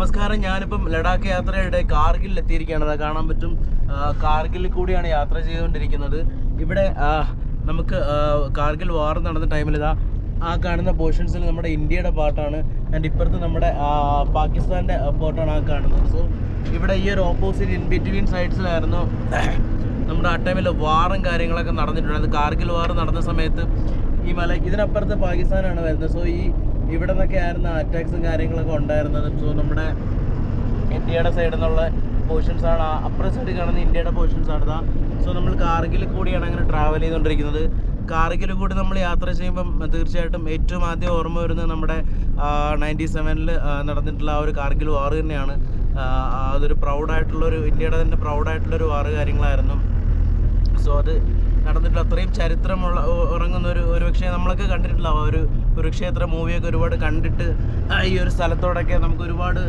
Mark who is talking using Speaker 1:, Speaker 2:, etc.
Speaker 1: നമസ്കാരം. ഞാനിപ്പം ലഡാക്ക് യാത്രയുടെ കാർഗിൽ എത്തിയിരിക്കുകയാണ്. അത് കാണാൻ പറ്റും. കാർഗിലിൽ കൂടിയാണ് യാത്ര ചെയ്തുകൊണ്ടിരിക്കുന്നത്. ഇവിടെ നമുക്ക് കാർഗിൽ വാർ നടന്ന ടൈമിൽ ആ കാണുന്ന പോർഷൻസിൽ നമ്മുടെ ഇന്ത്യയുടെ പാർട്ടാണ്. ആൻഡ് ഇപ്പുറത്ത് നമ്മുടെ പാകിസ്ഥാൻ്റെ പോർട്ടാണ് ആ കാണുന്നത്. സോ ഇവിടെ ഈ ഒരു ഓപ്പോസിറ്റ് ഇൻ ബിറ്റ്വീൻ സൈഡ്സിലായിരുന്നു നമ്മുടെ ആ ടൈമിൽ വാറും കാര്യങ്ങളൊക്കെ നടന്നിട്ടുണ്ട്. അത് കാർഗിൽ വാർ നടന്ന സമയത്ത് ഈ ഇതിനപ്പുറത്ത് പാകിസ്ഥാനാണ് വരുന്നത്. സോ ഇവിടെ നിന്നൊക്കെ ആയിരുന്നു അറ്റാക്സും കാര്യങ്ങളൊക്കെ ഉണ്ടായിരുന്നത്. സോ നമ്മുടെ ഇന്ത്യയുടെ സൈഡിൽ നിന്നുള്ള പോർഷൻസാണ് അപ്പുറ സൈഡിൽ കാണുന്ന ഇന്ത്യയുടെ പോർഷൻസാണ് ഇതാ. സോ നമ്മൾ കാർഗിൽ കൂടിയാണ് അങ്ങനെ ട്രാവൽ ചെയ്തുകൊണ്ടിരിക്കുന്നത്. കാർഗിൽ കൂടി നമ്മൾ യാത്ര ചെയ്യുമ്പം തീർച്ചയായിട്ടും ഏറ്റവും ആദ്യം ഓർമ്മ വരുന്നത് നമ്മുടെ 97-ൽ നടന്നിട്ടുള്ള ആ ഒരു കാർഗിൽ വാർ തന്നെയാണ്. അതൊരു പ്രൗഡായിട്ടുള്ളൊരു ഇന്ത്യയുടെ തന്നെ പ്രൗഡായിട്ടുള്ളൊരു വാർ കാര്യങ്ങളായിരുന്നു. സോ അത് നടന്നിട്ടുള്ള അത്രയും ചരിത്രമുള്ള ഉറങ്ങുന്ന ഒരു പക്ഷേ നമ്മളൊക്കെ കണ്ടിട്ടുള്ള ഒരു കുരുക്ഷേത്ര മൂവിയൊക്കെ ഒരുപാട് കണ്ടിട്ട് ഈ ഒരു സ്ഥലത്തോടൊക്കെ നമുക്ക് ഒരുപാട്